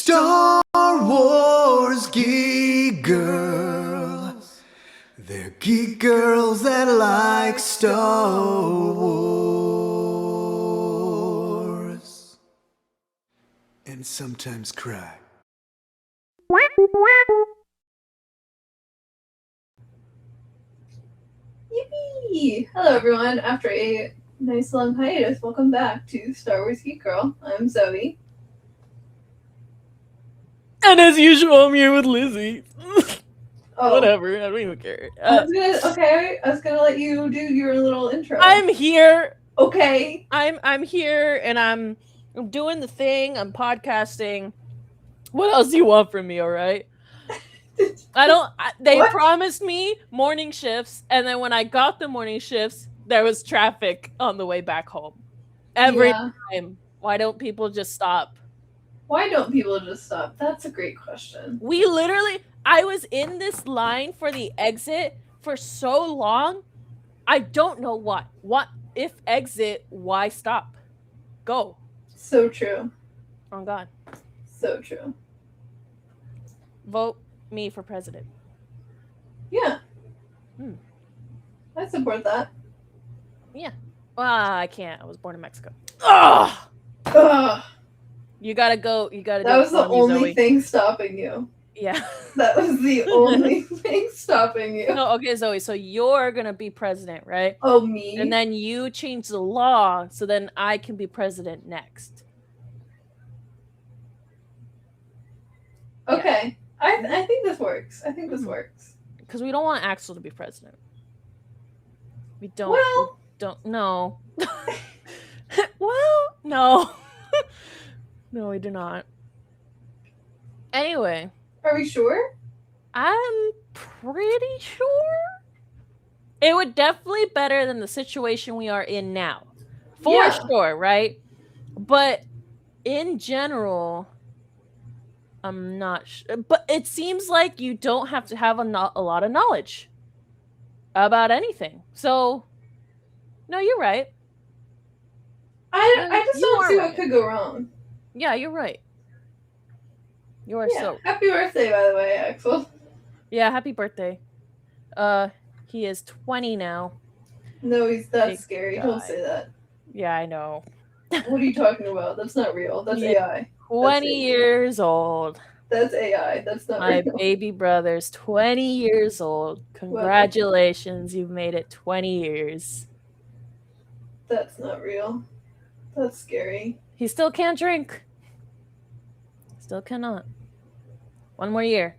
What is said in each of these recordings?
Star Wars Geek Girls. They're geek girls that like Star Wars. And sometimes cry. Yippee! Hello everyone, after a nice long hiatus, welcome back to Star Wars Geek Girl. I'm Zoe. And as usual, I'm here with Lizzy. Oh, Whatever, I don't even care. I was gonna let you do your little intro. I'm here. Okay. I'm here, and I'm doing the thing. I'm podcasting. What else do you want from me? All right. They What? promised me morning shifts, and then when I got the morning shifts, there was traffic on the way back home. Every time. Why don't people just stop? Why don't people just stop? That's a great question. I was in this line for the exit for so long. I don't know what. What if exit? Why stop? Go. So true. Oh God. So true. Vote me for president. Yeah. I support that. Yeah. Well, I can't. I was born in Mexico. Ugh. Ugh. You gotta go. You gotta. That was the only Zoe. thing stopping you. Yeah. That was the only thing stopping you. No, okay, Zoe. So you're gonna be president, right? Oh, me? And then you change the law, so then I can be president next. Okay. Yeah. I think this works. I think this works. Because we don't want Axel to be president. We don't. Well, don't know. Well, no. No, we do not. Anyway. Are we sure? I'm pretty sure. It would definitely be better than the situation we are in now. For sure, right? But in general, I'm not sure. But it seems like you don't have to have a lot of knowledge about anything. So, no, you're right. I just don't see what could go wrong. Yeah, you're right. You are so. Happy birthday, by the way, Axel. Yeah, happy birthday. He is 20 now. No, that's scary. God. Don't say that. Yeah, I know. What are you talking about? That's not real. That's AI. 20 years old. That's AI. That's not My real. baby brother's 20 years old. Congratulations, you've made it 20 years. That's not real. That's scary. He still can't drink. Still cannot. One more year.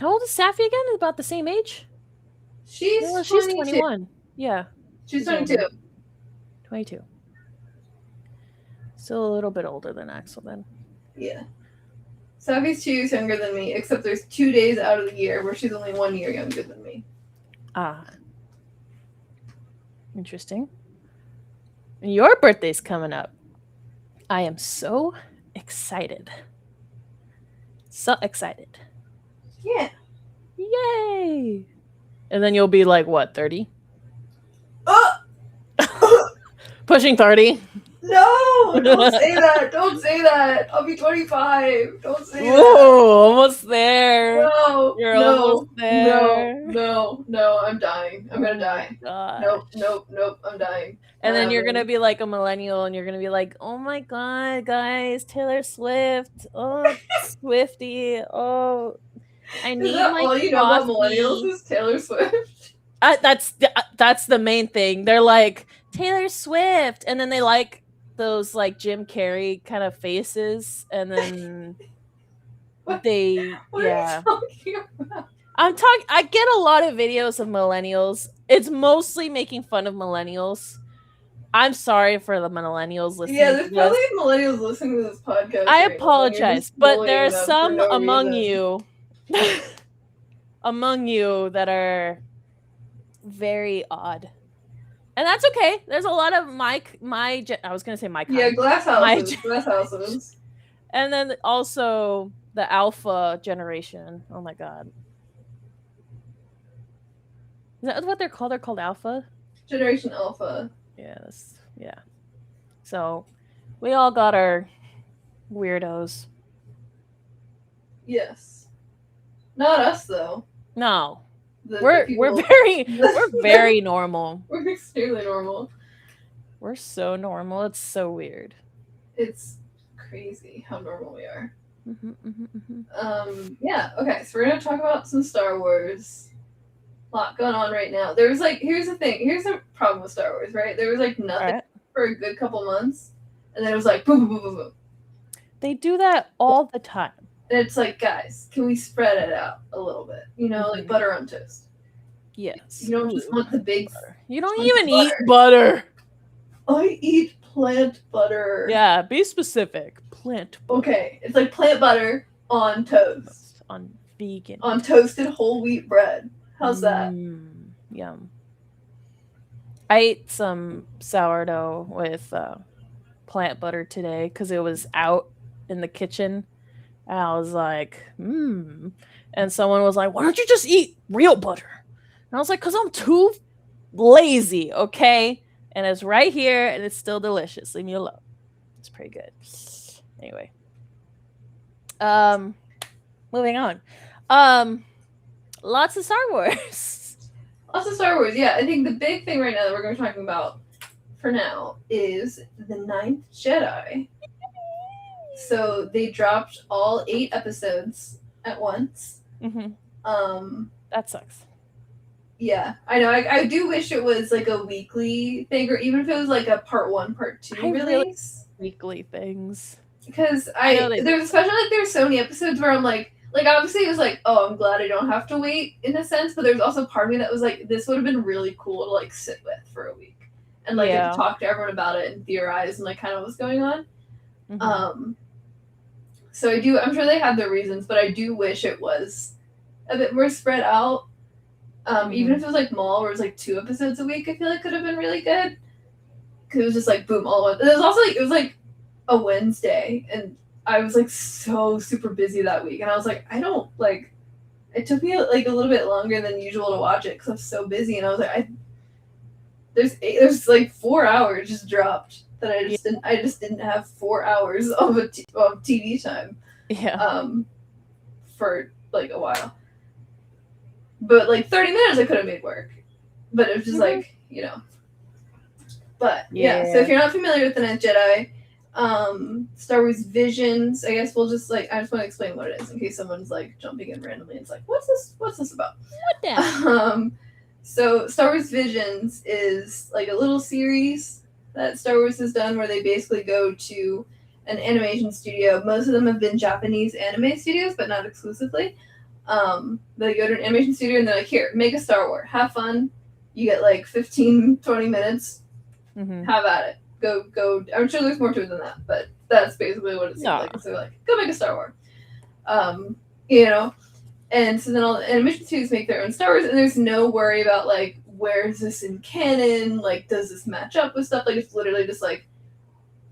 How old is Safi again? About the same age? She's 21. Yeah. She's 22. 22. Still a little bit older than Axel then. Yeah. Safi's 2 years younger than me, except there's 2 days out of the year where she's only 1 year younger than me. Ah. Interesting. And your birthday's coming up. I am so excited. So excited. Yeah. Yay! And then you'll be like, what, 30? Pushing 30? No! Don't say that! Don't say that! I'll be 25! Don't say that! Whoa! Almost there! No! You're almost there! No, I'm dying. I'm gonna die. Nope, I'm dying. And then you're gonna be like a millennial and you're gonna be like, oh my god, guys, Taylor Swift. Oh, Swiftie. Oh, I need my all you know about millennials is Taylor Swift? That's the main thing. They're like, Taylor Swift. And then they like those like Jim Carrey kind of faces. And then what are you talking about? I get a lot of videos of millennials. It's mostly making fun of millennials. I'm sorry for the millennials listening. Yeah, there's probably millennials listening to this podcast. I apologize, but there are some among you that are very odd. And that's okay. There's a lot of I was going to say my kind. Yeah, glass houses. And then also the alpha generation. Oh my god. Is that what they're called? They're called alpha? Generation Alpha. Yeah. So we all got our Weirdos. Yes. Not us though. No. The We're people. very normal. We're extremely normal. We're so normal. It's so weird. It's crazy how normal we are. Mm-hmm. Yeah, okay, so we're gonna talk about some Star Wars. A lot going on right now. There was like, here's the thing, here's the problem with Star Wars, right? There was like nothing Right. for a good couple months, and then it was like boom, boom, boom, boom, boom. They do that all the time. And it's like, guys, can we spread it out a little bit? You know, like butter on toast. Yes. You don't just want the big. You don't chunk of even eat butter. I eat plant butter. Yeah, be specific. Plant butter. Okay, it's like plant butter on toast. On vegan. On toasted whole wheat bread. How's that? Yum. I ate some sourdough with plant butter today because it was out in the kitchen. And I was like, And someone was like, why don't you just eat real butter? And I was like, because I'm too lazy, okay? And it's right here and it's still delicious. Leave me alone. It's pretty good. Anyway. Moving on. Lots of Star Wars. Lots of Star Wars, yeah. I think the big thing right now that we're going to be talking about for now is the Ninth Jedi. So they dropped all 8 episodes at once. That sucks. Yeah, I know. I do wish it was like a weekly thing, or even if it was like a part 1, part 2 release. Weekly things. Because there's especially like there's so many episodes where I'm like obviously it was like, oh, I'm glad I don't have to wait in a sense, but there's also part of me that was like, this would have been really cool to like sit with for a week and like get to talk to everyone about it and theorize and like kind of what's going on. So I'm sure they had their reasons, but I do wish it was a bit more spread out. Even if it was like Maul, where it was like 2 episodes a week, I feel like could have been really good. Because it was just like boom, all at once. It was also like it was like a Wednesday, and I was like so super busy that week, and I was like, I don't like. It took me like a little bit longer than usual to watch it because I'm so busy, and I was like, there's like 4 hours just dropped that I just didn't have 4 hours of TV time. Yeah. For like a while. But like 30 minutes I could have made work. But it was just like, you know. But yeah, so if you're not familiar with the Ninth Jedi, Star Wars Visions, I guess we'll just like, I just want to explain what it is in case someone's like jumping in randomly and it's like, what's this about? What the? So Star Wars Visions is like a little series that Star Wars has done where they basically go to an animation studio. Most of them have been Japanese anime studios, but not exclusively. They go to an animation studio and they're like, here, make a Star Wars. Have fun. You get like 15, 20 minutes. Have at it. Go. I'm sure there's more to it than that, but that's basically what it seems like. So they're like, go make a Star Wars. You know? And so then all the animation studios make their own Star Wars, and there's no worry about like, where is this in canon? Like, does this match up with stuff? Like, it's literally just like,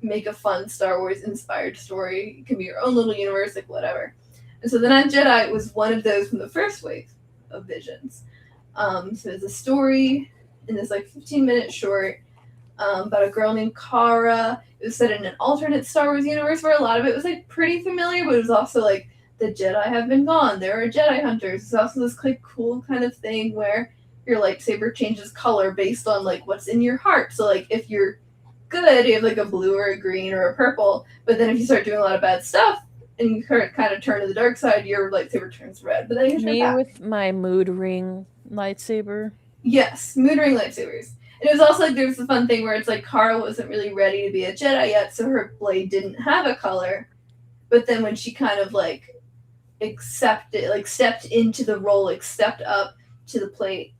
make a fun Star Wars inspired story. It can be your own little universe, like whatever. And so the Ninth Jedi was one of those from the first wave of Visions. So it's a story in this like 15-minute short about a girl named Kara. It was set in an alternate Star Wars universe where a lot of it was like pretty familiar, but it was also like the Jedi have been gone. There are Jedi hunters. It's also this like cool kind of thing where your lightsaber changes color based on like what's in your heart. So like if you're good, you have like a blue or a green or a purple. But then if you start doing a lot of bad stuff and you kind of turn to the dark side, your lightsaber turns red. But then you turn back. With my mood ring lightsaber. Yes, mood ring lightsabers. And it was also like there was the fun thing where it's like Kara wasn't really ready to be a Jedi yet, so her blade didn't have a color. But then when she kind of like accepted, like stepped into the role, like stepped up to the plate,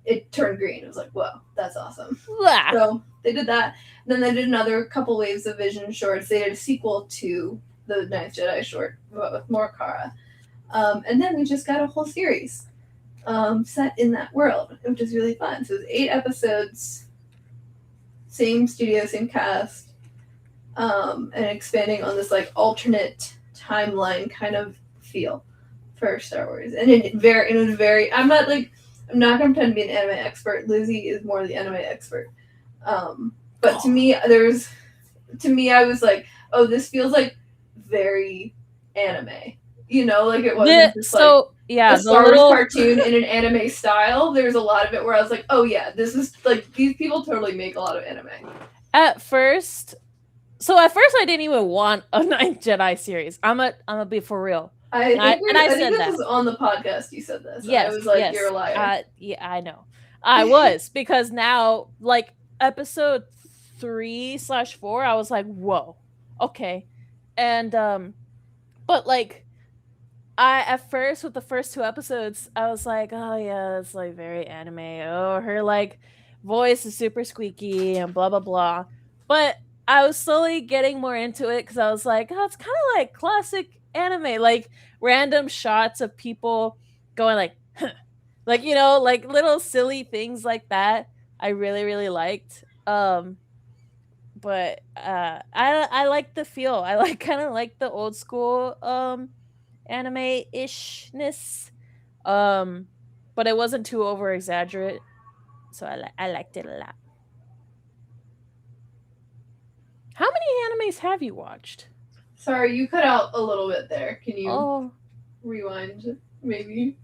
it turned green. It was like, whoa, that's awesome. Blah. So they did that. Then they did another couple waves of Vision shorts. They did a sequel to the Ninth Jedi short with more Kara. And then we just got a whole series set in that world, which is really fun. So it's 8 episodes, same studio, same cast, and expanding on this like alternate timeline kind of feel for Star Wars. And it was very. I'm not gonna pretend to be an anime expert. Lizzy is more the anime expert. But to me, I was like, oh, this feels like very anime. You know, like it wasn't just like yeah, a Star Wars cartoon in an anime style. There's a lot of it where I was like, oh yeah, this is like these people totally make a lot of anime. At first I didn't even want a Ninth Jedi series. I'm a be for real. I said think this that was on the podcast. You said this. yes, I was like, yes. you're a liar. Yeah, I know. I was because now like episode 3/4, I was like, whoa, okay, and but like I at first with the first 2 episodes, I was like, oh yeah, it's like very anime. Oh, her like voice is super squeaky and blah blah blah. But I was slowly getting more into it because I was like, oh, it's kind of like classic anime, like random shots of people going like, huh. Like like little silly things like that. I really really liked. But I like the feel. I like kind of like the old school anime-ishness, but it wasn't too over exaggerate, so I liked it a lot. How many animes have you watched? Sorry, you cut out a little bit there. Can you Oh, rewind maybe?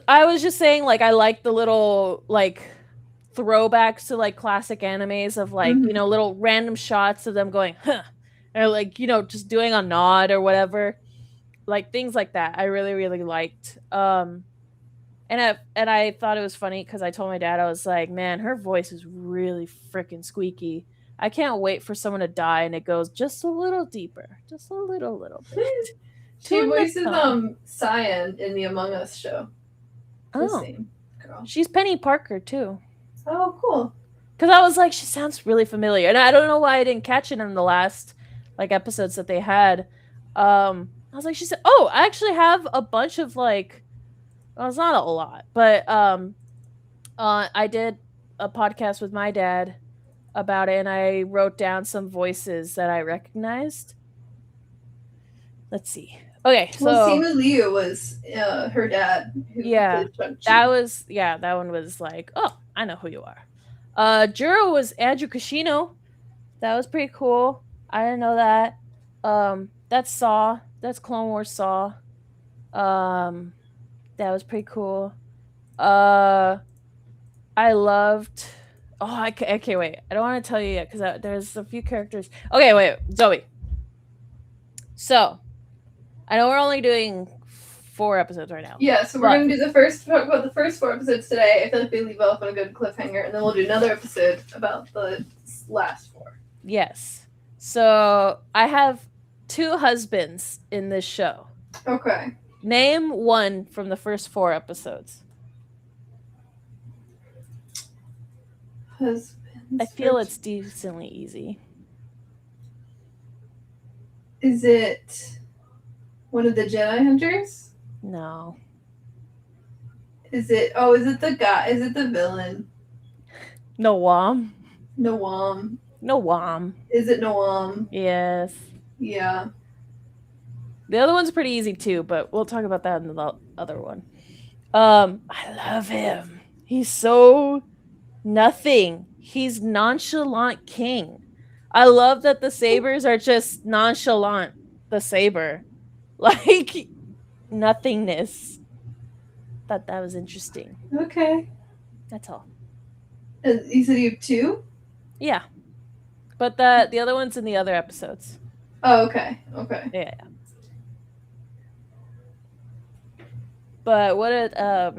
I was just saying like I like the little like throwbacks to like classic animes of like little random shots of them going huh, or like just doing a nod or whatever, like things like that. I really really liked. And I thought it was funny because I told my dad, I was like, man, her voice is really freaking squeaky. I can't wait for someone to die and it goes just a little deeper, just a little bit. She voices Cyan in the Among Us show. The same girl. She's Penny Parker too. Oh, cool. Because I was like, she sounds really familiar, and I don't know why I didn't catch it in the last like episodes that they had. I was like, she said, oh, I actually have a bunch of like, well, it's not a lot, but I did a podcast with my dad about it, and I wrote down some voices that I recognized. Let's see. Okay, so Simu Liu was her dad. Yeah, that one was like, oh, I know who you are. Juro was Andrew Kashino. That was pretty cool. I didn't know that. That's Saw. That's Clone Wars Saw. That was pretty cool. I loved. Oh, I can't wait. I don't want to tell you yet because there's a few characters. Okay, wait, Zoe. So, I know we're only doing 4 episodes right now. Yeah, so we're going to do talk about the first 4 episodes today. I feel like they leave off on a good cliffhanger, and then we'll do another episode about the last 4. Yes. So I have 2 husbands in this show. Okay. Name one from the first 4 episodes. Husbands. I feel it's decently easy. Is it one of the Jedi Hunters? No. Is it the guy? Is it the villain? Noam. Noam. Noam. Is it Noam? Yes. Yeah. The other one's pretty easy too, but we'll talk about that in the other one. I love him. He's so nothing. He's nonchalant king. I love that the sabers are just nonchalant. The saber, like nothingness. Thought that was interesting. Okay. That's all. You said you have 2? Yeah, but the other one's in the other episodes. Oh, okay. Okay. Yeah. But what I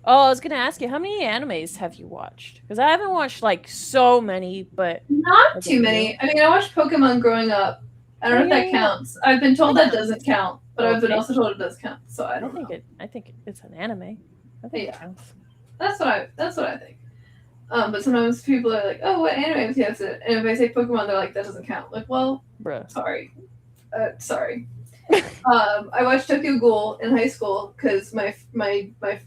was gonna ask you, how many animes have you watched? Because I haven't watched like so many, but not too many. I mean, I watched Pokemon growing up. I don't know if that counts. I've been told that doesn't count, but I've been also told it does count. So I don't know. I think it's an anime. I think it counts. That's what I think. But sometimes people are like, "Oh, what anime have you seen?" And if I say Pokemon, they're like, "That doesn't count." Like, well, bruh. Sorry. I watched Tokyo Ghoul in high school because my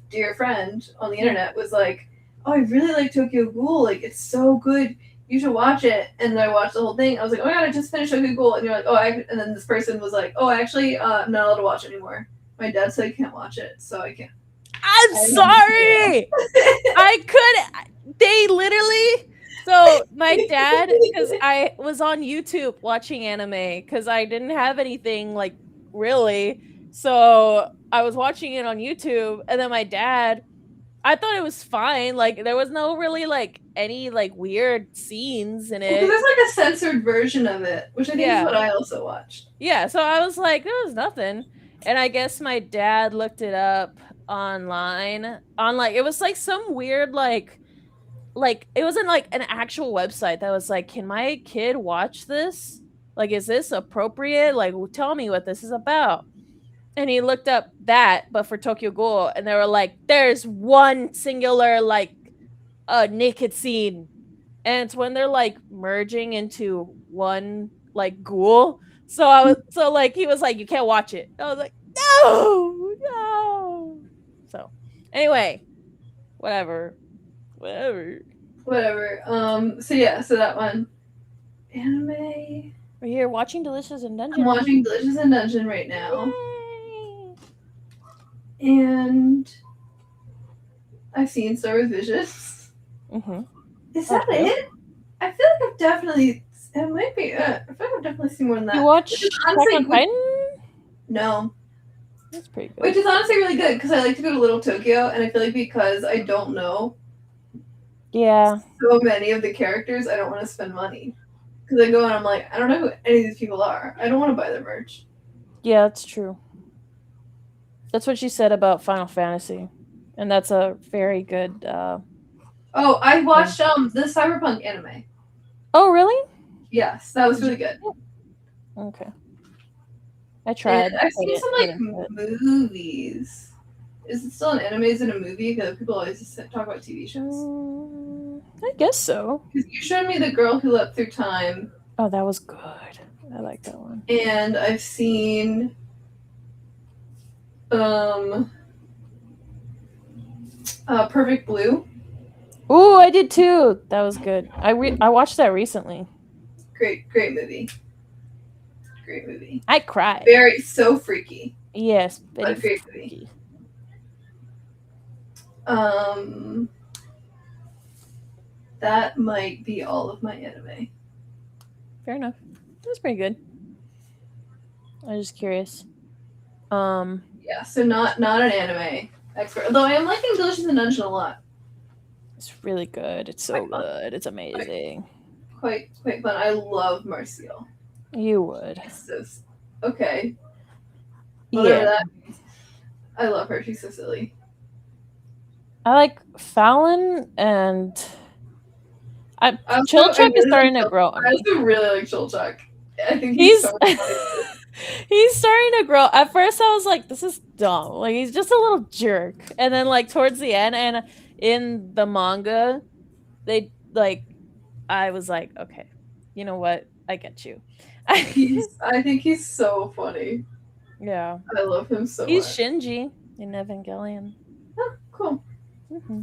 dear friend on the internet was like, "Oh, I really like Tokyo Ghoul. Like, it's so good. You should watch it." And then I watched the whole thing. I was like, "Oh my god, I just finished Tokyo Ghoul." And you're like, "Oh," and then this person was like, "Oh, actually, I'm not allowed to watch it anymore. My dad said I can't watch it, so I can't." I'm sorry. I couldn't. They literally So my dad, because I was on YouTube watching anime because I didn't have anything like really. So I was watching it on YouTube, and then my dad, I thought it was fine. Like there was no really like any like weird scenes in Because it. there's like a censored version of it, which I think is Yeah. what I also watched. Yeah, so I was like, there was nothing. And I guess my dad looked it up online on like it was like some weird like it wasn't like an actual website that was like, can my kid watch this? Like, is this appropriate? Like, tell me what this is about. And he looked up that, but for Tokyo Ghoul, and they were like, there's one singular like naked scene. And it's when they're like merging into one like ghoul. So I was so like he was like, you can't watch it. I was like, no, no. So anyway, whatever. Whatever. So yeah, so that one. Anime. We're here watching Delicious in Dungeon. I'm watching Delicious in Dungeon right now. Yay. And I've seen Star Wars Visions. Mm-hmm. Is that Okay. it? I feel like I've definitely. It might be. I feel like I've definitely seen more than that. You watched Which is Attack honestly, on Titan? no, That's pretty good. which is honestly really good because I like to go to Little Tokyo, and I feel like because I don't know Yeah. so many of the characters, I don't want to spend money. Because I go and I'm like, I don't know who any of these people are. I don't want to buy their merch. Yeah, that's true. That's what she said about Final Fantasy. And that's a very good Oh, I watched the Cyberpunk anime. Oh, really? Yes, that was really good. Okay. I tried. And I've seen some like didn't, but- movies. Is it still an anime? Is it a movie? Because people always just talk about TV shows. I guess so. Because you showed me The Girl Who Leapt Through Time, Oh, that was good. I like that one. and I've seen Perfect Blue. Ooh, I did too. That was good. I watched that recently. Great movie. Great movie. I cried. Very so freaky. Yes, But very great freaky. That might be all of my anime. Fair enough. That's pretty good. I was just curious. Yeah, so not an anime expert. Although I am liking Delicious in Dungeon a lot. It's really good. It's so good. It's amazing. Quite fun. I love Marcial. You would. Okay. Whatever Yeah. that means. I love her. She's so silly. I like Fallon and Also, Chilchuck is starting to grow on I me. also really like Chilchuck. I think He's so funny. he's starting to grow. At first I was like, this is dumb. Like he's just a little jerk. And then like towards the end and in the manga, they like I was like, okay, you know what? I get you. I think he's so funny. Yeah. I love him so He's much. Shinji in Evangelion. Oh, cool. Mm-hmm.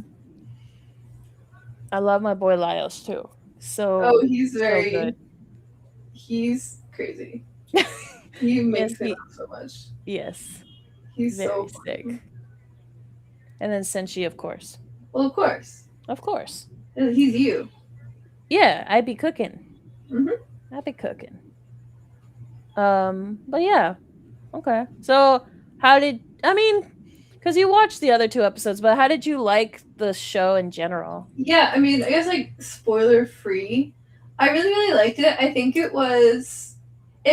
I love my boy Laios too. Oh, he's so very good. He's crazy. He makes me laugh so much. Yes. He's Very so sick. funny. And then Senshi, of course. Well, of course. Of course. He's you. Yeah, I be cooking. Mhm. I be cooking. But yeah. Okay. So because you watched the other 2 episodes, but how did you like the show in general? Yeah, I mean, I guess like spoiler free. I really, really liked it. I think it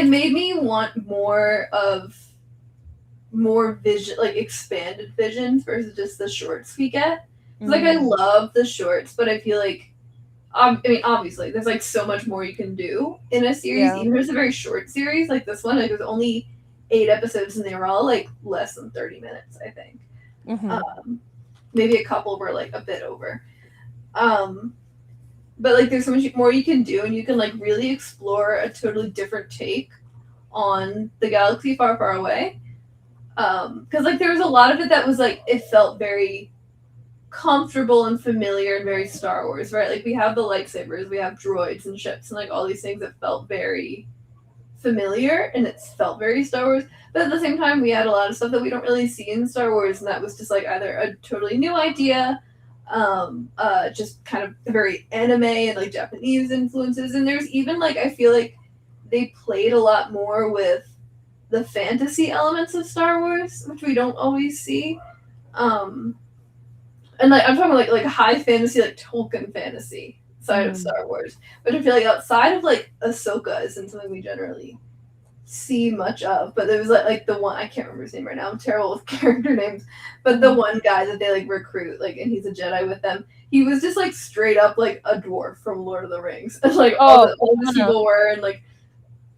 made me want more vision, like expanded visions versus just the shorts we get. 'Cause, like I love the shorts, but I feel like, I mean, obviously, there's like so much more you can do in a series, Yeah. even if it's a very short series like this one. Like there's only 8 episodes, and they were all like less than 30 minutes, I think. Mhm. Maybe a couple were like a bit over. But like there's so much more you can do, and you can like really explore a totally different take on the galaxy far, far away. Because like there was a lot of it that was like it felt very comfortable and familiar and very Star Wars, right? Like we have the lightsabers, we have droids and ships and like all these things that felt very familiar and it felt very Star Wars. But at the same time, we had a lot of stuff that we don't really see in Star Wars, and that was just like either a totally new idea, just kind of very anime and like Japanese influences. And there's even like I feel like they played a lot more with the fantasy elements of Star Wars, which we don't always see. Um, and like I'm talking like high fantasy, like Tolkien fantasy side of Star Wars. But I feel like outside of like Ahsoka isn't something we generally see much of. But there was like the one I can't remember his name right now. I'm terrible with character names. But the one guy that they like recruit, like, and he's a Jedi with them. He was just like straight up like a dwarf from Lord of the Rings, and like all the people were, and like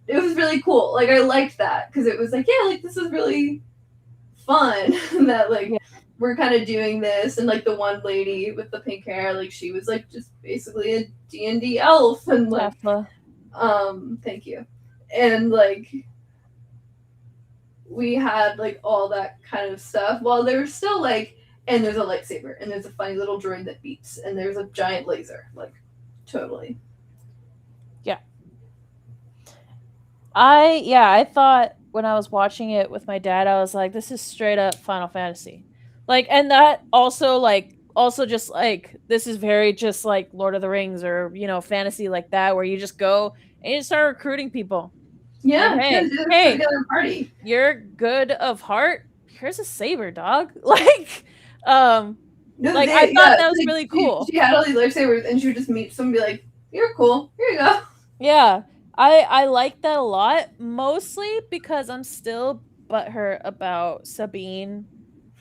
it was really cool. Like I liked that because it was like, yeah, like this is really fun that like we're kind of doing this. And like the one lady with the pink hair, like she was like just basically a D&D elf, and like thank you. And like we had like all that kind of stuff while there was still like, and there's a lightsaber and there's a funny little droid that beeps and there's a giant laser, like totally. I thought when I was watching it with my dad, I was like, this is straight up Final Fantasy. Like, and that also just like, this is very just like Lord of the Rings or, you know, fantasy like that, where you just go and you start recruiting people. Yeah, like, hey, party. You're good of heart. Here's a saber, dog. Like, I thought that was really cool. She had all these lightsabers, and she would just meet someone and be like, "You're cool. Here you go." Yeah, I like that a lot, mostly because I'm still butthurt about Sabine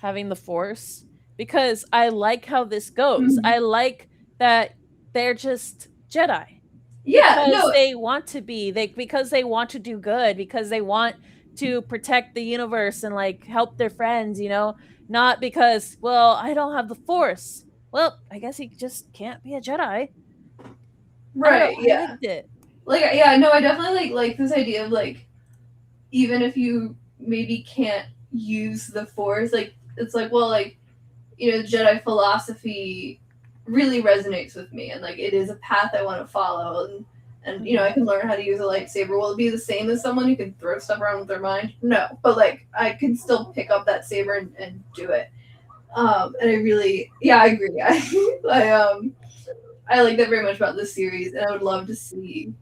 having the Force, because I like how this goes. I like that they're just Jedi. Yeah, because they want to be, because they want to do good, because they want to protect the universe and like help their friends, you know, not because, well, I don't have the Force. Well, I guess he just can't be a Jedi. Right. I liked it. Like, yeah, no, I definitely like this idea of like, even if you maybe can't use the Force, like it's like, well, like, you know, Jedi philosophy really resonates with me, and like it is a path I want to follow, and you know, I can learn how to use a lightsaber. Will it be the same as someone who can throw stuff around with their mind? No, but like I can still pick up that saber and do it. And I really, yeah, I agree. I like that very much about this series, and I would love to see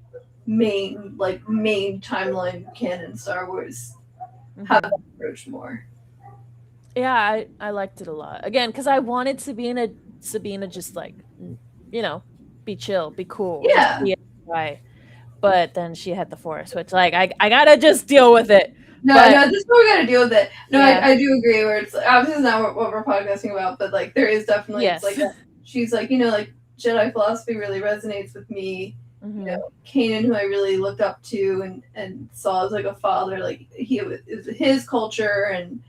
main timeline canon Star Wars have that approach more. Yeah, I liked it a lot. Again, because I wanted Sabina just like, you know, be chill, be cool, yeah, just be a guy. But then she had the Force, which like I gotta just deal with it. No, this is what we gotta deal with it. No, yeah. I do agree. Where it's obviously not what we're podcasting about, but like there is definitely it's like she's like, you know, like Jedi philosophy really resonates with me. You know, Kanan, who I really looked up to and saw as like a father, like it was his culture, and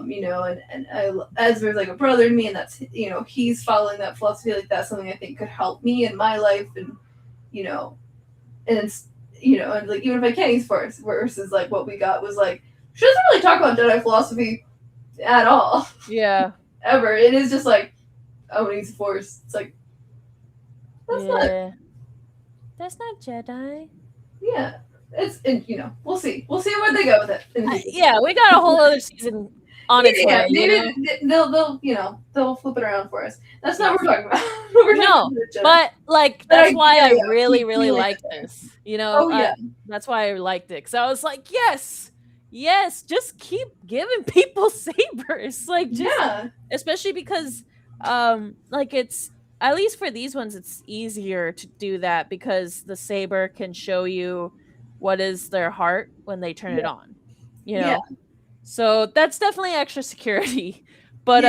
you know, and Ezra's like a brother to me, and that's, you know, he's following that philosophy. Like that's something I think could help me in my life, and you know, and it's, you know, and like even if I can't use Force, versus like what we got was like she doesn't really talk about Jedi philosophy at all. Yeah. Ever. It is just like, I want to use Force. It's like that's not Jedi. Yeah. It's, and you know, we'll see where they go with it. Yeah, we got a whole other season on its way. Maybe they'll you know, they'll flip it around for us. That's not what we're talking about. But like that's why I really liked this. You know, that's why I liked it, because I was like, yes, just keep giving people sabers, like especially because like it's, at least for these ones, it's easier to do that because the saber can show you what is their heart when they turn it on, you know. So that's definitely extra security. But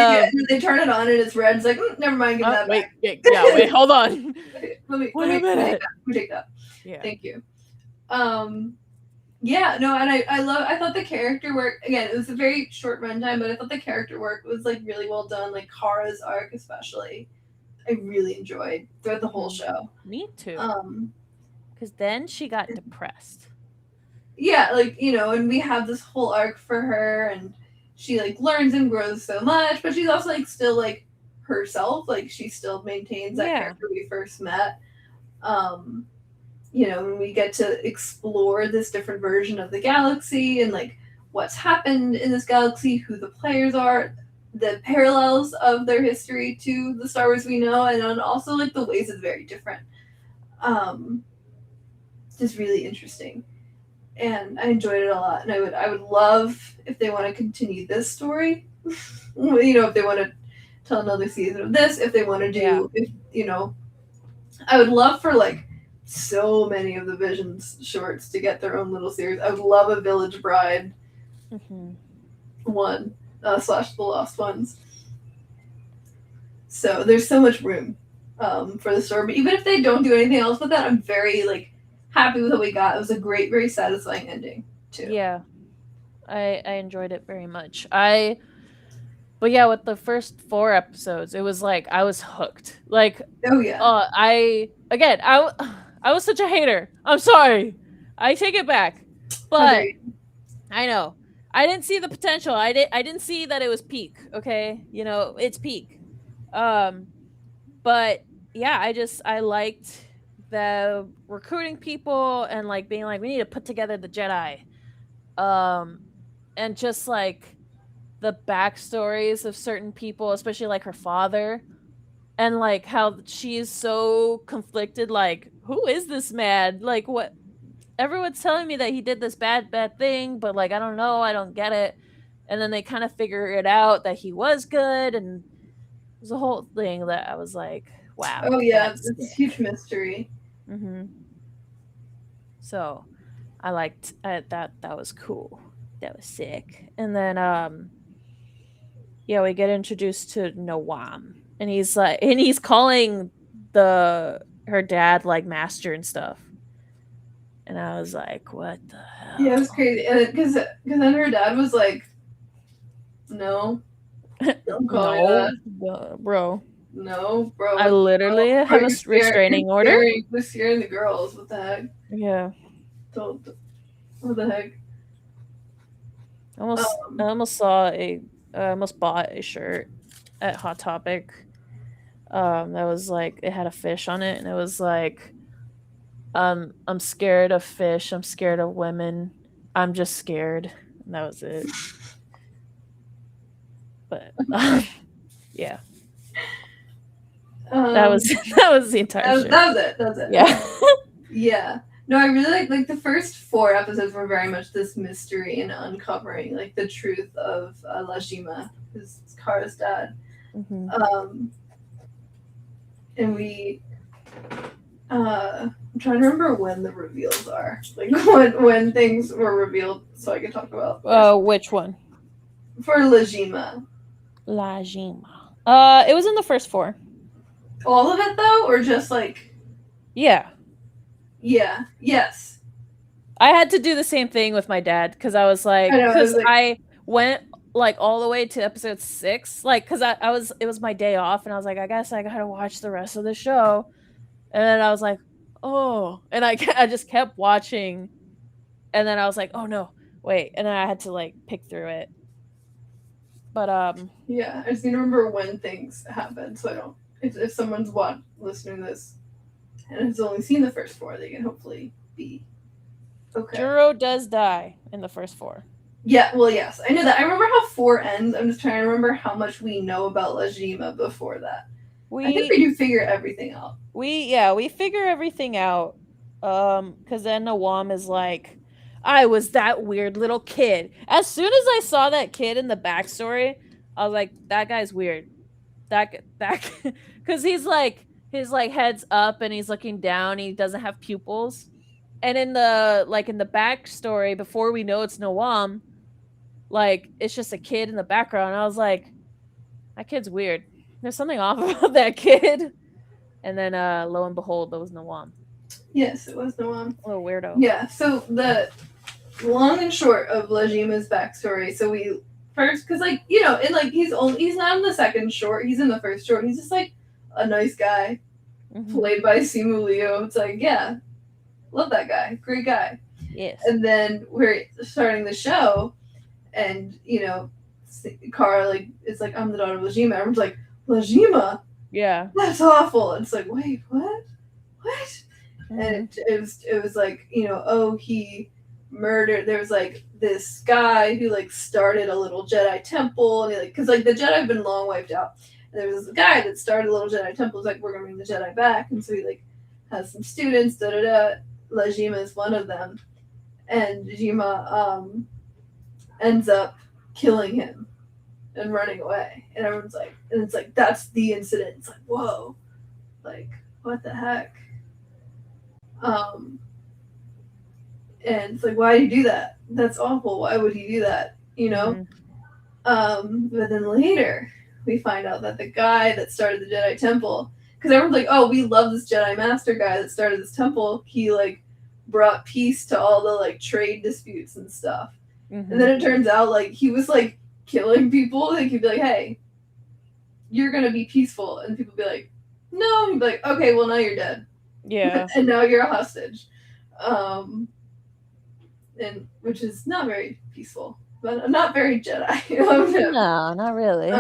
they turn it on and it's red. It's like, never mind, give that back. Wait, hold on. let me take that. Yeah. Thank you. Yeah, no, and I thought the character work, again, it was a very short runtime, but I thought the character work was like really well done. Like Kara's arc especially, I really enjoyed throughout the whole show. Me too. Because then she got depressed. Yeah, like, you know, and we have this whole arc for her, and she like learns and grows so much, but she's also like still like herself. Like she still maintains that character we first met. You know, when we get to explore this different version of the galaxy and like what's happened in this galaxy, who the players are. the parallels of their history to the Star Wars we know, and on also like the ways it's very different. Just really interesting, and I enjoyed it a lot. And I would love if they want to continue this story. If they want to tell another season of this, if they want to do, I would love for like so many of the Visions shorts to get their own little series. I would love a Village Bride one / The Lost Ones. So there's so much room for the story. But even if they don't do anything else with that, I'm very like happy with what we got. It was a great, very satisfying ending too. Yeah, I enjoyed it very much. But yeah, with the first 4 episodes, it was like I was hooked. Like, oh yeah, I was such a hater. I'm sorry. I take it back. But I know I didn't see the potential. I didn't see that it was peak. Okay, it's peak. But yeah, I liked the recruiting people and like being like we need to put together the Jedi. And just like the backstories of certain people, especially like her father, and like how she's so conflicted. Like, who is this man? Like, what? Everyone's telling me that he did this bad thing, but like I don't know, I don't get it. And then they kind of figure it out that he was good, and it was a whole thing that I was like, wow. Oh yeah, it's a huge mystery. So I liked that. That was cool. That was sick. And then yeah, we get introduced to Noam, and he's calling her dad like master and stuff. And I was like, what the hell? Yeah, it was crazy. Because then her dad was like, no, don't call me that. Bro. No, bro. I literally have a restraining order. You're scaring the girls. What the heck? Yeah. What the heck? I almost bought a shirt at Hot Topic. That was like, it had a fish on it, and it was like, I'm scared of fish. I'm scared of women. I'm just scared. And that was it. But yeah. That was the entire shirt. That was it. Yeah. Yeah. No, I really like the first 4 episodes were very much this mystery and uncovering like the truth of Lajima, his Kara's dad. And we I'm trying to remember when the reveals are. Like when things were revealed so I can talk about which one? For Lajima. It was in the first 4. All of it though, or just like Yeah. Yeah. Yes. I had to do the same thing with my dad because I was like, I went like all the way to episode 6, like because it was my day off, and I was like, I guess I gotta watch the rest of the show, and then I was like, oh, and I just kept watching, and then I was like, oh no, wait, and then I had to like pick through it. But yeah, I just need to remember when things happen, so I don't. If someone's listening to this and has only seen the first 4, they can hopefully be okay. Juro does die in the first 4. Yeah, well, yes, I know that. I remember how 4 ends. I'm just trying to remember how much we know about Lajima before that. I think we do figure everything out. We figure everything out. Because then Noam is like, I was that weird little kid. As soon as I saw that kid in the backstory, I was like, that guy's weird. That because he's like, his like head's up and he's looking down. He doesn't have pupils. And in the backstory, before we know it's Noam, like it's just a kid in the background. I was like, that kid's weird. There's something off about that kid. And then lo and behold, that was Noam. Yes, it was Noam. A little weirdo. Yeah, so the long and short of Lajima's backstory. So we first, because like and like he's not in the second short. He's in the first short. He's just like a nice guy, played by Simu Liu. It's like, yeah, love that guy, great guy. Yes. And then we're starting the show, and Kara like it's like, I'm the daughter of Lajima. Everyone's like, Lajima? Yeah. That's awful. And it's like, wait, what? And it was like, oh, he murdered. There was like this guy who like started a little Jedi temple, and because like the Jedi have been long wiped out. And there was this guy that started a little Jedi temple. He's like, we're gonna bring the Jedi back, and so he like has some students. Da da da. Lajima is one of them, and Jima ends up killing him and running away. And everyone's like, and it's like that's the incident. It's like, whoa, like what the heck? And it's like, why did you do that? That's awful. Why would he do that? You know? But then later, we find out that the guy that started the Jedi Temple, because everyone's like, oh, we love this Jedi Master guy that started this temple. He, like, brought peace to all the, like, trade disputes and stuff. Mm-hmm. And then it turns out, like, he was, like, killing people. Like, he'd be like, hey, you're going to be peaceful. And people would be like, no. He'd be like, okay, well, now you're dead. Yeah. And now you're a hostage. And which is not very peaceful, but not very Jedi. No, not really.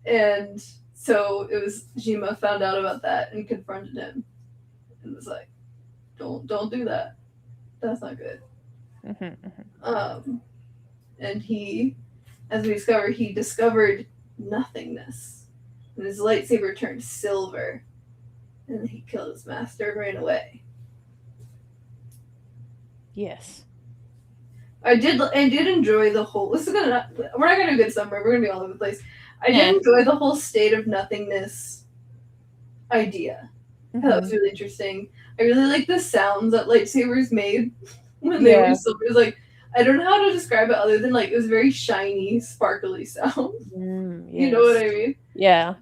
And so it was Jima found out about that and confronted him, and was like, "Don't do that. That's not good." And he, as we discover, he discovered nothingness, and his lightsaber turned silver, and he killed his master and ran away. Yes. I did enjoy the whole. We're not gonna do good summary. We're gonna be all over the place. I did enjoy the whole state of nothingness idea. That was really interesting. I really like the sounds that lightsabers made when they were silver. It was like, I don't know how to describe it other than like it was very shiny, sparkly sound. Yes. You know what I mean? Yeah.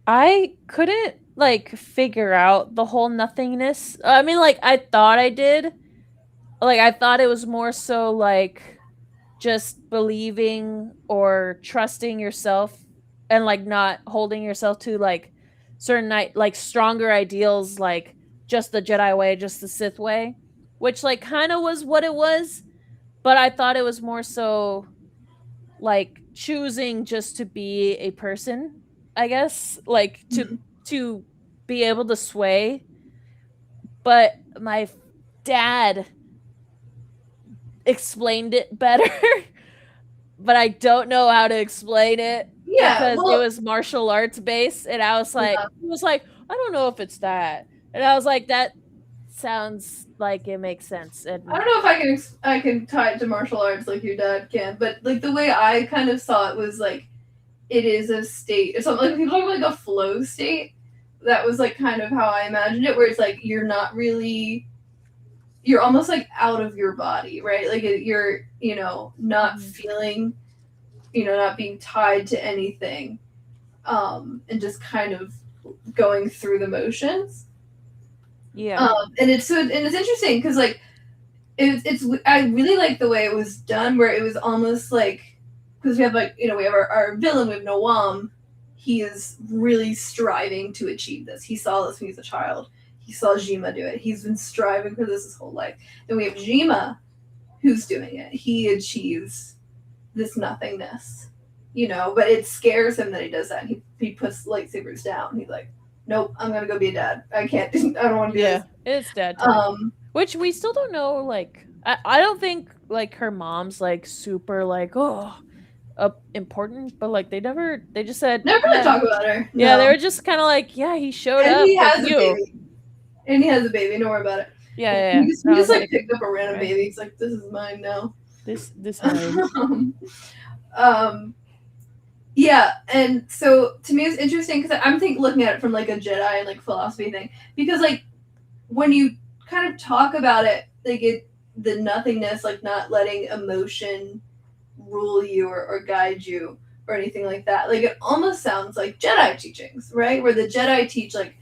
I couldn't like figure out the whole nothingness. I mean, like I thought I did. Like I thought it was more so like just believing or trusting yourself and like not holding yourself to like certain like stronger ideals, like just the Jedi way, just the Sith way, which like kind of was what it was, but I thought it was more so like choosing just to be a person, I guess, like to be able to sway. But my dad explained it better. But I don't know how to explain it because it was martial arts based, and I was like, I don't know if it's that, and I was like, that sounds like it makes sense. And I don't know if I can tie it to martial arts like your dad can, but like the way I kind of saw it was like it is a state. It's something like people talk about like a flow state. That was like kind of how I imagined it, where it's like you're not really. You're almost like out of your body, right? Like you're, not feeling, not being tied to anything, and just kind of going through the motions. Yeah. And it's interesting because like it's I really like the way it was done, where it was almost like, because we have like we have our villain, we have Noam. He is really striving to achieve this. He saw this when he was a child. He saw Jima do it. He's been striving for this his whole life. Then we have Jima, who's doing it. He achieves this nothingness, but it scares him that he does that. He puts lightsabers down. He's like, nope, I'm going to go be a dad. I can't, I don't want to do this. It's dad time. Which we still don't know, like, I don't think, like, her mom's, like, super, like, important, but, like, they just said. Never really talk about her. Yeah, they were just kind of like, yeah, he showed and up. He has a baby. And he has a baby. Don't worry about it. Yeah. He just like picked up a random baby. He's like, this is mine now. This yeah, and so to me it's interesting because I'm looking at it from like a Jedi and like philosophy thing, because like when you kind of talk about it, like the nothingness, like not letting emotion rule you or guide you or anything like that, like it almost sounds like Jedi teachings, right? Where the Jedi teach like,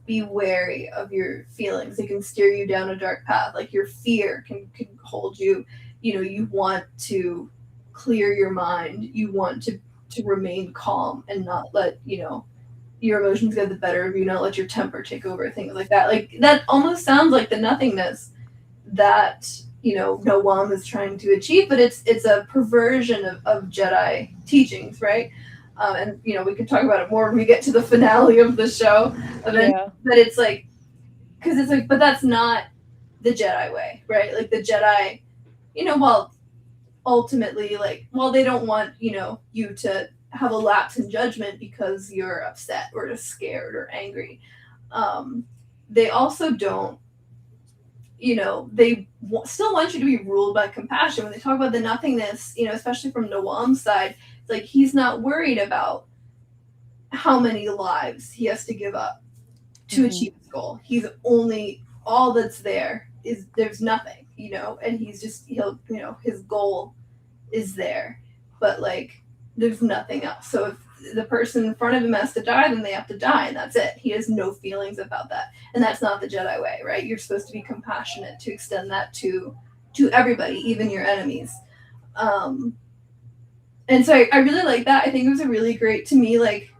be wary of your feelings. It can steer you down a dark path. Like your fear can hold you. You want to clear your mind. You want to remain calm and not let, your emotions get the better of you, not let your temper take over, things like that. Like that almost sounds like the nothingness that, Noam is trying to achieve, but it's a perversion of Jedi teachings, right? And we can talk about it more when we get to the finale of the show. But it's like, because it's like, but that's not the Jedi way, right? Like the Jedi, while ultimately, like, while they don't want, you to have a lapse in judgment because you're upset or just scared or angry, they also don't, still want you to be ruled by compassion. When they talk about the nothingness, especially from Nawam's side, it's like he's not worried about how many lives he has to give up to achieve his goal. He's only, all that's there is there's nothing, and his goal is there, but like there's nothing else. So if the person in front of him has to die, then they have to die, and that's it. He has no feelings about that, and that's not the Jedi way, right? You're supposed to be compassionate, to extend that to everybody, even your enemies. And so I really like that. I think it was a really great, to me, like,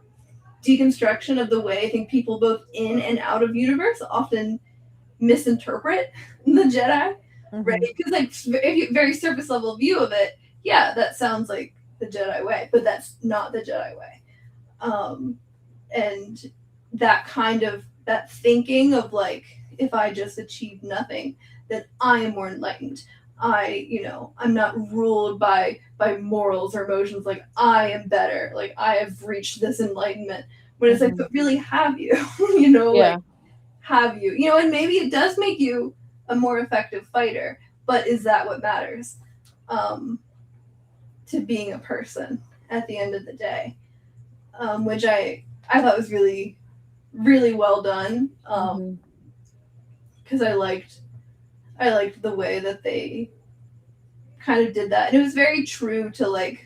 deconstruction of the way I think people both in and out of universe often misinterpret the Jedi, right? Because like if you very surface level view of it, yeah, that sounds like the Jedi way, but that's not the Jedi way. And that thinking of like, if I just achieve nothing, then I am more enlightened. I'm not ruled by morals or emotions. Like I am better. Like I have reached this enlightenment. When it's like, but really, have you? Like, have you? And maybe it does make you a more effective fighter, but is that what matters? To being a person at the end of the day, which I thought was really, really well done. Because I liked the way that they kind of did that, and it was very true to like,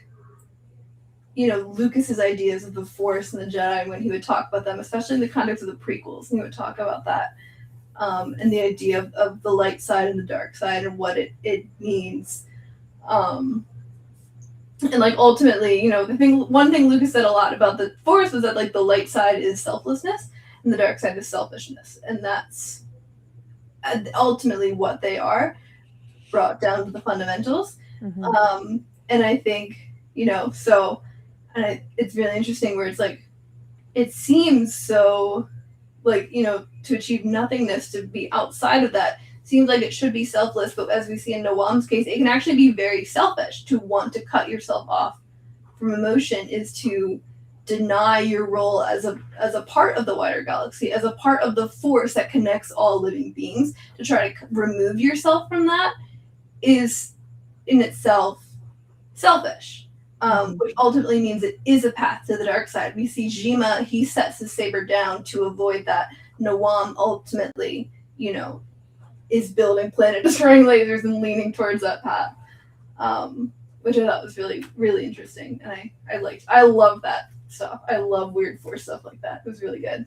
Lucas's ideas of the Force and the Jedi when he would talk about them, especially in the context of the prequels. And he would talk about that, and the idea of the light side and the dark side and what it means. And like ultimately, one thing Lucas said a lot about the Force was that like the light side is selflessness and the dark side is selfishness, and that's ultimately what they are, brought down to the fundamentals. And I think, it's really interesting where it's like, it seems so like, to achieve nothingness, to be outside of that seems like it should be selfless, but as we see in Nawam's case, it can actually be very selfish. To want to cut yourself off from emotion is to deny your role as a part of the wider galaxy, as a part of the Force that connects all living beings. To try to remove yourself from that is in itself selfish, which ultimately means it is a path to the dark side. We see Jima, he sets his saber down to avoid that. Nawam ultimately, is building planet destroying lasers and leaning towards that path, which I thought was really, really interesting. And I love that stuff. I love weird Force stuff like that. It was really good.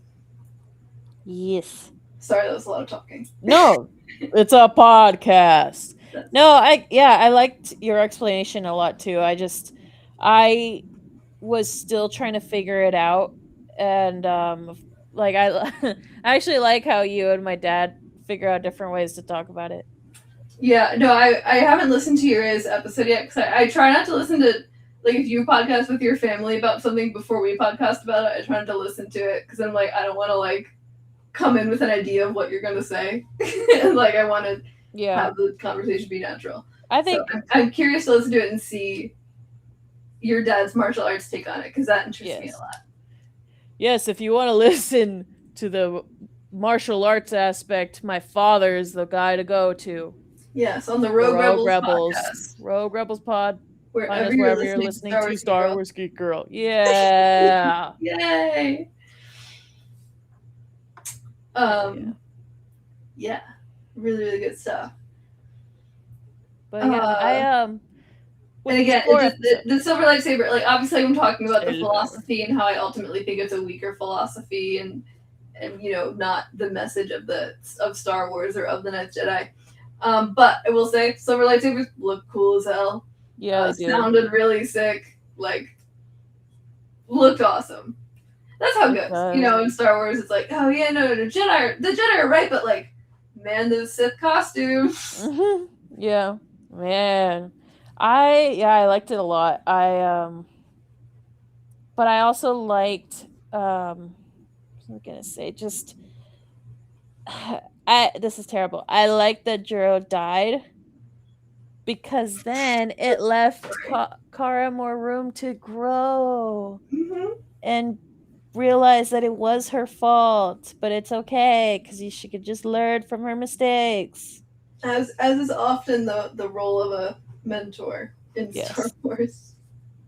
Yes. Sorry, that was a lot of talking. No, it's a podcast. No, I liked your explanation a lot too. I was still trying to figure it out, and like I I actually like how you and my dad figure out different ways to talk about it. Yeah, no, I haven't listened to your episode yet, because I try not to listen to, like, if you podcast with your family about something before we podcast about it, I try not to listen to it, because I'm like, I don't want to, like, come in with an idea of what you're going to say. And, like, I want to have the conversation be natural. I think so I'm curious to listen to it and see your dad's martial arts take on it, because that interests me a lot. Yes, if you want to listen to the martial arts aspect, my father is the guy to go to. Yes, on the Rogue Rebels podcast. Rogue Rebels pod. Wherever you're listening to Star Wars Geek Girl. Yeah. Yay. Yeah. Really, really good stuff. But yeah, and again, the silver lightsaber, like, obviously I'm talking about the philosophy and how I ultimately think it's a weaker philosophy and not the message of Star Wars or of the Ninth Jedi. But I will say, silver lightsabers look cool as hell. Yeah, they do. Sounded really sick. Like, looked awesome. That's how it goes. In Star Wars, it's like, oh yeah, no, the Jedi are right, but like, man, those Sith costumes. Mm-hmm. Yeah, man. I liked it a lot. But I also liked. What was I gonna say? Just This is terrible. I like that Juro died because then it left Kara more room to grow Mm-hmm. and realize that it was her fault, but it's okay because she could just learn from her mistakes. As is often the role of a mentor in Star Yes. Wars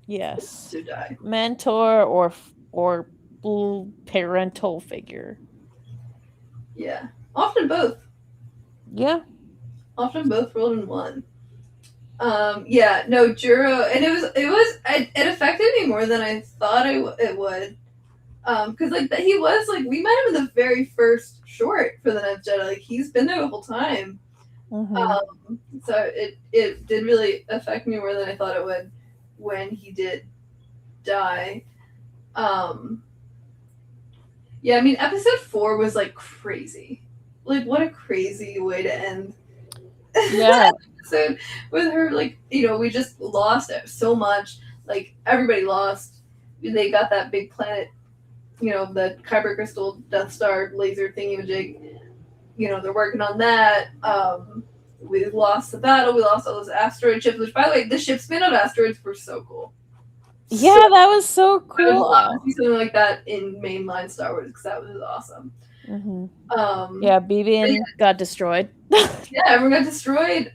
Yes. to die. Mentor or parental figure. Yeah, often both. Yeah. Often both rolled in one. Yeah, no, Juro, and it affected me more than I thought it would. Because like that he was like we met him in the very first short for the Ninth Jedi. Like he's been there the whole time. Mm-hmm. So it did really affect me more than I thought it would when he did die. Um, yeah, I mean episode 4 was like crazy. Like what a crazy way to end Yeah. episode with her. Like we just lost it so much. Like everybody lost. They got that big planet, the Kyber crystal Death Star laser thingy-majig. They're working on that. We lost the battle. We lost all those asteroid ships. Which, by the way, the ships made of asteroids were so cool. Yeah, So that was so I would love to cool. see something like that in mainline Star Wars because that was awesome. Mm-hmm. Um, Yeah, BB got destroyed. yeah, everyone got destroyed.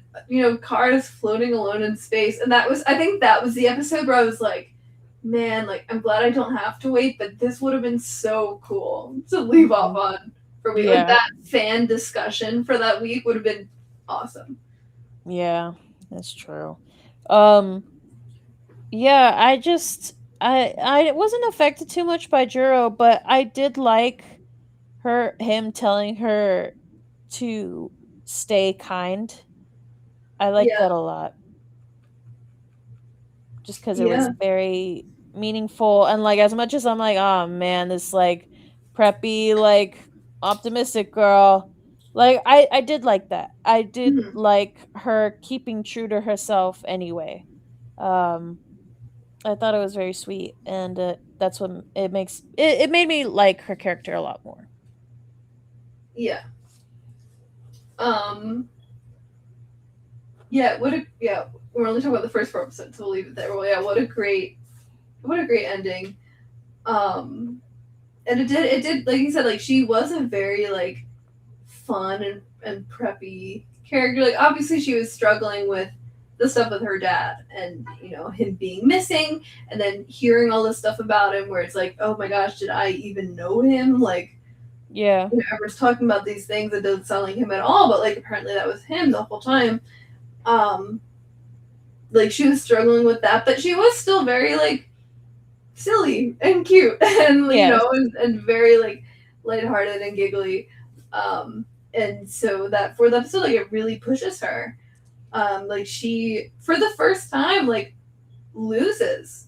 Kara is floating alone in space, and I think that was the episode where I was like, man, like I'm glad I don't have to wait, but this would have been so cool to leave off on for me. Like Yeah. that fan discussion for that week would have been awesome. Yeah, that's true. Yeah, I wasn't affected too much by Juro, but I did like him telling her to stay kind. I liked Yeah, that a lot. Just because it was yeah. very meaningful, and like as much as I'm like, oh man, this like preppy, like optimistic girl, like I did like that. I did Mhm. like her keeping true to herself anyway. Um I thought it was very sweet, and that's what it made me like her character a lot more. Yeah. Um. Yeah. Yeah. We're only talking about the first 4 episodes, so we'll leave it there. Well, yeah. What a great ending. And it did like you said, like she was a very like fun and preppy character. Like obviously she was struggling with the stuff with her dad and him being missing, and then hearing all this stuff about him where it's like, oh my gosh, did I even know him? Like Yeah. everyone's talking about these things that doesn't sound like him at all, but like apparently that was him the whole time. Um, like she was struggling with that, but she was still very like silly and cute and Yes. and very like lighthearted and giggly. And so that for the episode, like it really pushes her. Like she for the first time like loses.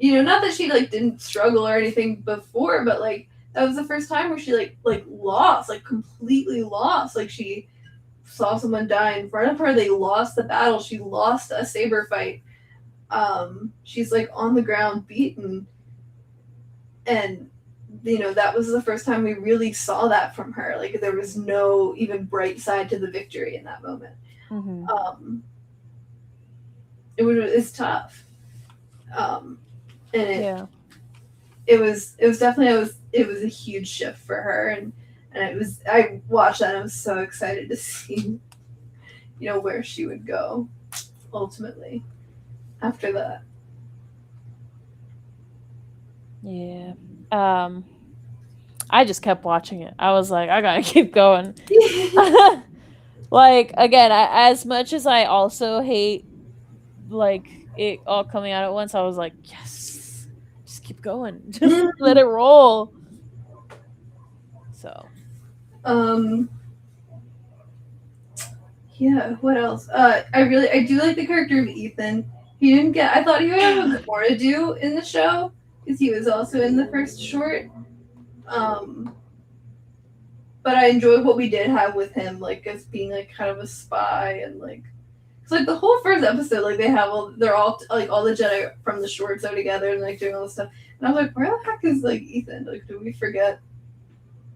Not that she like didn't struggle or anything before, but like that was the first time where she like lost, like completely lost. Like she saw someone die in front of her. They lost the battle. She lost a saber fight. She's like on the ground beaten, and that was the first time we really saw that from her. Like there was no even bright side to the victory in that moment. Mm-hmm. It's tough. And Yeah. it was definitely it was a huge shift for her, and I watched that and I was so excited to see where she would go ultimately after that. Yeah. I just kept watching it. I was like, I gotta keep going. Like again, as much as I also hate like it all coming out at once, I was like, yes, just keep going, just let it roll. So, yeah. What else? I do like the character of Ethan. He didn't get. I thought he would have a bit more to do in the show because he was also in the first short. But I enjoyed what we did have with him, like as being like kind of a spy and like. It's like the whole first episode, like they're all like all the Jedi from the shorts are together and like doing all this stuff. And I was like, where the heck is like Ethan? Like, do we forget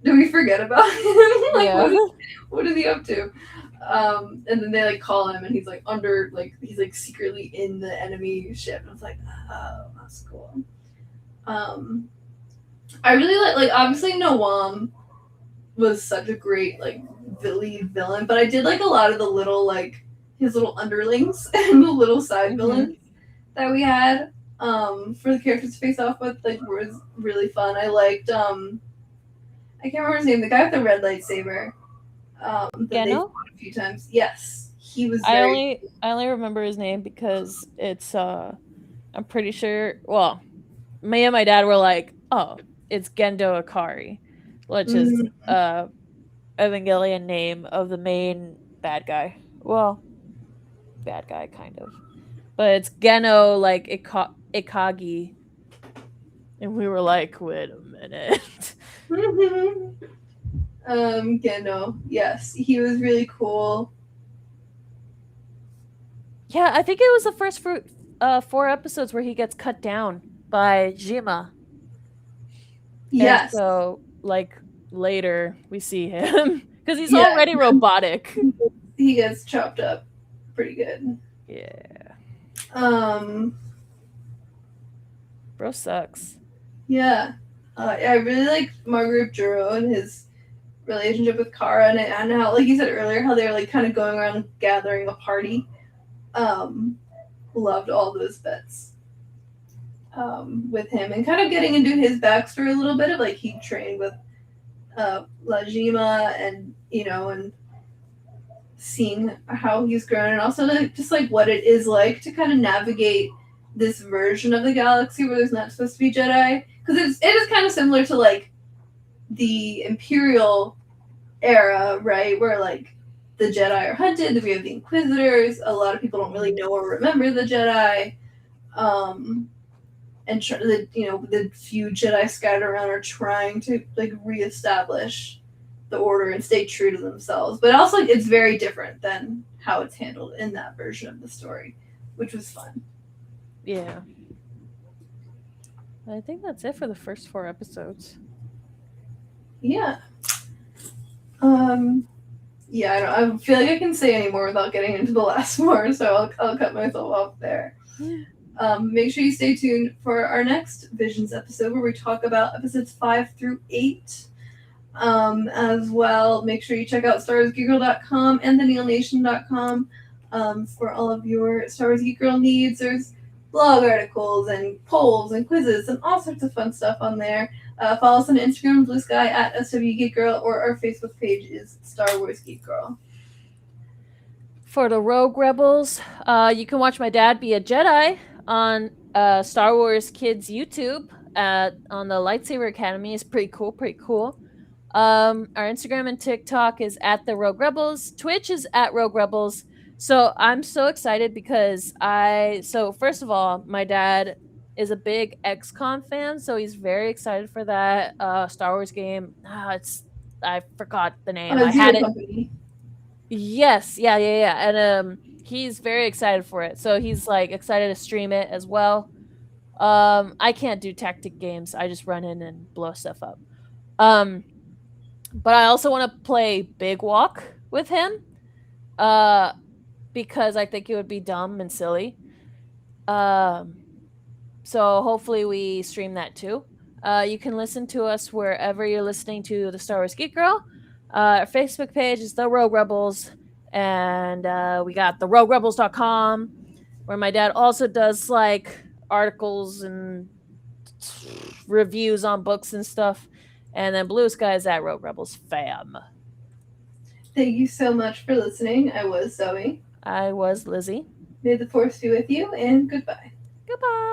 do we forget about him? Like, Yeah. what is he up to? And then they like call him, and he's like under, like he's like secretly in the enemy ship. And I was like, oh, that's cool. I really like obviously Noam was such a great like lead villain, but I did like a lot of the little like his little underlings and the little side villains that we had for the characters to face off with, like was really fun. I liked I can't remember his name, the guy with the red lightsaber. That they Geno? fought a few times. Yes. He was I very only remember his name because it's I'm pretty sure, well, me and my dad were like, "Oh, it's Gendo Ikari," which is mm, Evangelion name of the main bad guy. Well, bad guy kind of. But it's Geno like Ikagi. And we were like, "Wait a minute." Gendo. Yes. He was really cool. Yeah, I think it was the first 4 episodes where he gets cut down by Jima. And Yes. so, like, later we see him because he's Yeah. already robotic. He gets chopped up pretty good. Yeah. Um Bro sucks. yeah. I really like Margaret Juro and his relationship with Kara, and how, like you said earlier, how they were like kind of going around gathering a party. Loved all those bits with him, and kind of getting into his backstory a little bit of like he trained with Lajima, and and seeing how he's grown, and also just like what it is like to kind of navigate this version of the galaxy where there's not supposed to be Jedi, because it is kind of similar to like the Imperial era, right? Where like the Jedi are hunted, we have the Inquisitors. A lot of people don't really know or remember the Jedi, and the few Jedi scattered around are trying to like reestablish the order and stay true to themselves. But also, like, it's very different than how it's handled in that version of the story, which was fun. Yeah. I think that's it for the first 4 episodes. Yeah. Yeah, I feel like I can say any more without getting into the last more, so I'll cut myself off there. Make sure you stay tuned for our next Visions episode where we talk about episodes 5 through 8. As well, make sure you check out StarWarsGeekGirl.com and TheNeilNation.com for all of your Star Wars Geek Girl needs. There's blog articles and polls and quizzes and all sorts of fun stuff on there. Follow us on Instagram, Blue Sky at SW Geek Girl, or our Facebook page is Star Wars Geek Girl. For the Rogue Rebels, you can watch my dad be a Jedi on Star Wars Kids YouTube on the Lightsaber Academy. It's pretty cool. Our Instagram and TikTok is at the Rogue Rebels. Twitch is at Rogue Rebels. So I'm so excited because first of all, my dad is a big XCOM fan, so he's very excited for that Star Wars game. I forgot the name. I had it. Company. Yes, yeah, and he's very excited for it. So he's like excited to stream it as well. I can't do tactic games. I just run in and blow stuff up. But I also want to play Big Walk with him, because I think it would be dumb and silly. So hopefully we stream that too. You can listen to us wherever you're listening to the Star Wars Geek Girl. Our Facebook page is The Rogue Rebels, and we got theroguerebels.com, where my dad also does like articles and reviews on books and stuff. And then Blue Sky is at Rogue Rebels fam. Thank you so much for listening. I was Zoe. I was Lizzy. May the Force be with you, and goodbye. Goodbye.